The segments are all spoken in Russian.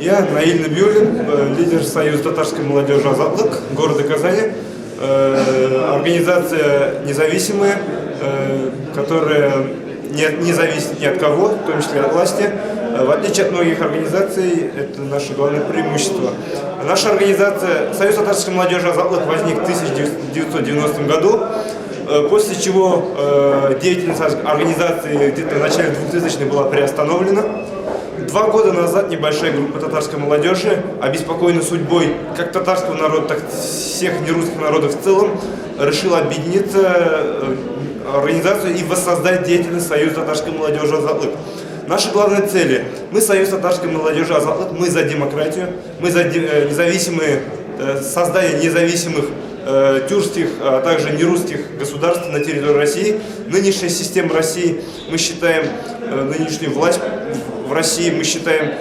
Я Наиль Набиуллин, лидер Союза татарской молодежи «Азатлык» города Казани. Организация независимая, которая не зависит ни от кого, в том числе от власти. В отличие от многих организаций, это наше главное преимущество. Наша организация Союз татарской молодежи «Азатлык» возник в 1990 году, после чего деятельность организации где-то в начале 2000-х была приостановлена. 2 года назад небольшая группа татарской молодежи, обеспокоенная судьбой как татарского народа, так и всех нерусских народов в целом, решила объединиться организацию и воссоздать деятельность Союза татарской молодежи «Азатлык». Наши главные цели. Мы Союз татарской молодежи «Азатлык», мы за демократию, мы за независимые, создание независимых тюркских, а также нерусских государств на территории России. Нынешняя система России, мы считаем, нынешнюю власть в России мы считаем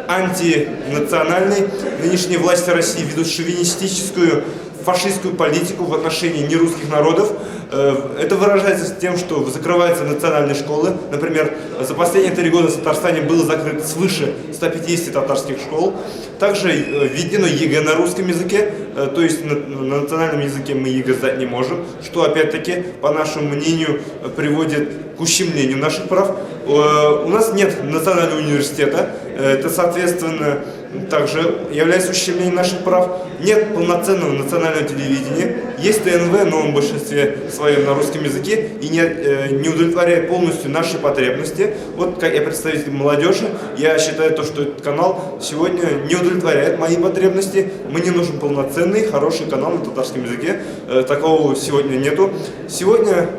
антинациональной. Нынешние власти России ведут шовинистическую, фашистскую политику в отношении нерусских народов. Это выражается тем, что закрываются национальные школы. Например, за последние 3 года в Татарстане было закрыто свыше 150 татарских школ. Также введено ЕГЭ на русском языке, то есть на национальном языке мы ЕГЭ сдать не можем, что опять-таки, по нашему мнению, приводит к ущемлению наших прав. У нас нет национального университета, это, соответственно, также является ущемлением наших прав. Нет полноценного национального телевидения, есть ТНВ, но он в большинстве своем на русском языке и не удовлетворяет полностью наши потребности. Вот как я представитель молодежи, я считаю, что этот канал сегодня не удовлетворяет мои потребности. Мне нужен полноценный, хороший канал на татарском языке. Такого сегодня нету. Сегодня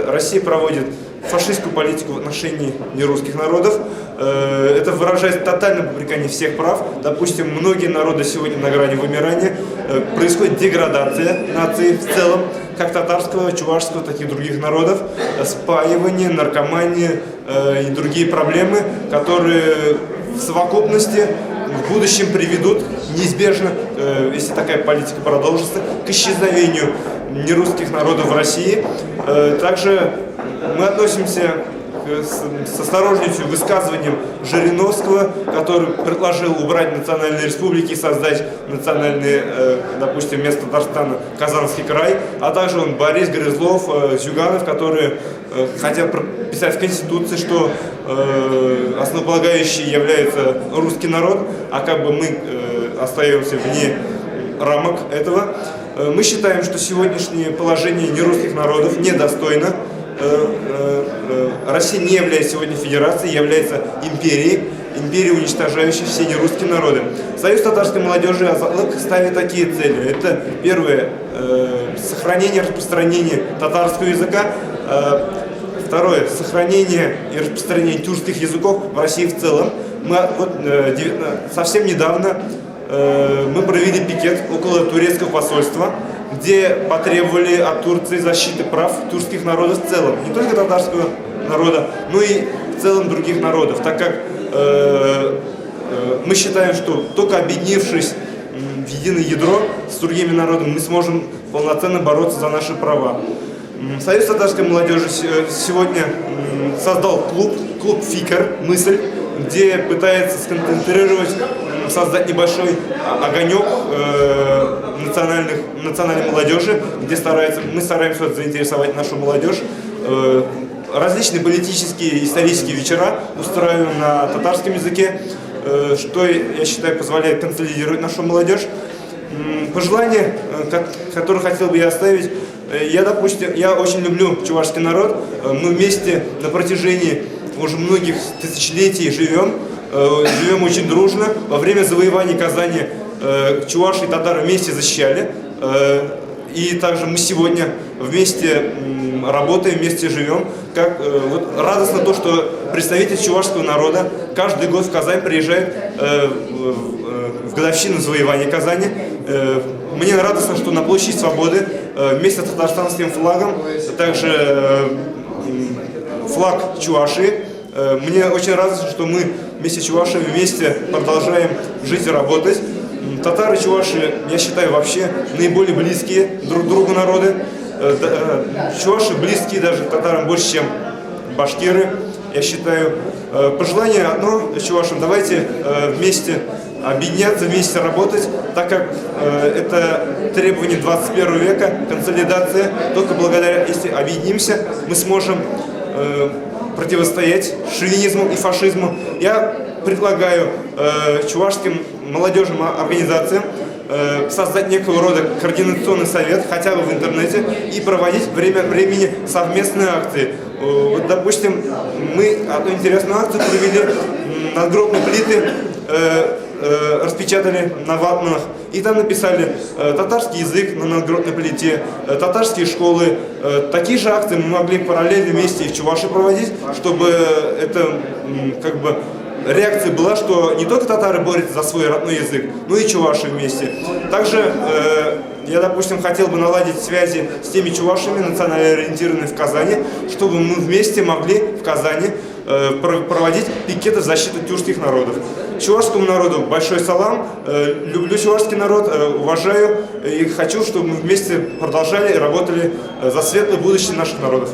Россия проводит фашистскую политику в отношении нерусских народов. Это выражает тотальное попрекание всех прав. Допустим, многие народы сегодня на грани вымирания. Происходит деградация нации в целом, как татарского, чувашского, так и других народов. Спаивание, наркомания и другие проблемы, которые в совокупности в будущем приведут неизбежно, если такая политика продолжится, к исчезновению нерусских народов в России. Также мы относимся с осторожностью к высказываниям Жириновского, который предложил убрать национальные республики и создать национальные, допустим, вместо Татарстана Казанский край, а также Борис Грызлов, Зюганов, которые хотят прописать в Конституции, что основополагающий является русский народ, а как бы мы остаемся вне рамок этого. Мы считаем, что сегодняшнее положение нерусских народов недостойно. Россия не является сегодня федерацией, является империей, уничтожающей все нерусские народы. Союз татарской молодежи «Азатлык» ставит такие цели. Это первое – сохранение и распространение татарского языка. Второе – сохранение и распространение тюркских языков в России в целом. Совсем недавно мы провели пикет около турецкого посольства, где потребовали от Турции защиты прав тюркских народов в целом. Не только татарского народа, но и в целом других народов. Так как мы считаем, что только объединившись в единое ядро с другими народами, мы сможем полноценно бороться за наши права. Союз татарской молодежи сегодня создал клуб «Фикр», «Мысль», где пытается сконцентрировать, создать небольшой огонек национальной молодежи, где мы стараемся заинтересовать нашу молодежь. Различные политические и исторические вечера устраиваем на татарском языке, что, я считаю, позволяет консолидировать нашу молодежь. Пожелания, которые хотел бы я оставить: я очень люблю чувашский народ, мы вместе на протяжении уже многих тысячелетий живем очень дружно. Во время завоевания Казани чуваши и татары вместе защищали. И также мы сегодня вместе работаем, вместе живем. Радостно то, что представитель чувашского народа каждый год в Казань приезжает в годовщину завоевания Казани. Мне радостно, что на площади Свободы вместе с татарстанским флагом, также флаг Чувашии. Мне очень радостно, что мы вместе с чувашами вместе продолжаем жить и работать. Татары и чуваши, я считаю, вообще наиболее близкие друг к другу народы. Чуваши близкие даже татарам больше, чем башкиры, я считаю. Пожелание одно чувашам: давайте вместе объединяться, вместе работать, так как это требование 21 века, консолидация. Только благодаря, если объединимся, мы сможем противостоять шовинизму и фашизму. Я предлагаю чувашским молодежным организациям создать некого рода координационный совет, хотя бы в интернете, и проводить время от времени совместные акции. Вот, допустим, мы одну интересную акцию провели, надгробные плиты распечатали на ватманах, и там написали татарский язык на надгробной плите, татарские школы. Такие же акции мы могли параллельно вместе и в Чувашии проводить, чтобы это как бы реакция была, что не только татары борются за свой родной язык, но и чуваши вместе. Также я, допустим, хотел бы наладить связи с теми чувашами, национально ориентированными в Казани, чтобы мы вместе могли в Казани проводить пикеты в защиту тюркских народов. Чувашскому народу большой салам, люблю чувашский народ, уважаю и хочу, чтобы мы вместе продолжали и работали за светлое будущее наших народов.